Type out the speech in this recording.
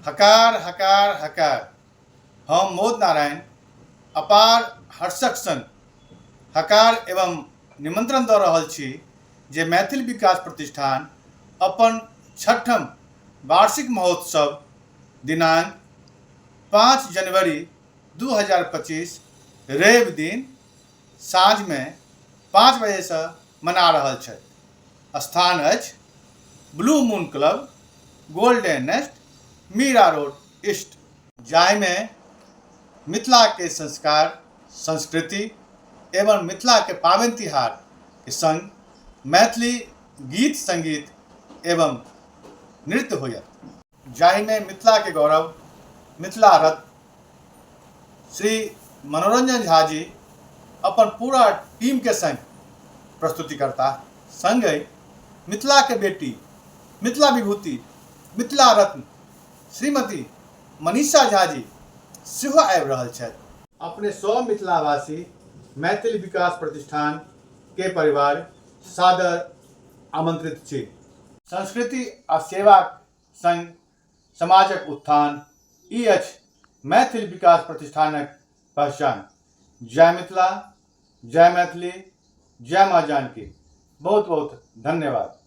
हकार हकार हकार। हम मोद नारायण अपार हर्षक संग हकार एवं निमंत्रण दऽ रहल छी जे मैथिल विकास प्रतिष्ठान अपन 6ठम वार्षिक महोत्सव दिनांक 5 जनवरी 2025 रवि दिन साँझ में 5 बजे से मना रहल छथि। स्थान अछि blue moon club, golden nest, Mira road east, जाहि में मिथिला के संस्कार संस्कृति एवं मिथिला के पाबनि तिहार के संग मैथिली गीत संगीत एवं नृत्य होयत, जाहि में मिथिला के गौरव मिथिला रत्न श्री मनोरंजन झा जी अपन पूरा टीम के संग प्रस्तुति करता। संगे मिथिला के बेटी, मिथिला विभूति, मिथिला रत्न श्रीमती मनीषा झा जी सेहो आबि रहल छथि। अपने सब मिथिलावासी मैथिल विकास प्रतिष्ठान के परिवार सादर आमंत्रित छी। संस्कृति आ सेवाक संग समाजक उत्थान ई अछि मैथिल विकास प्रतिष्ठानक पहचान। जय मिथिला, जय मैथिली, जय माँ जानकी। बहुत बहुत धन्यवाद।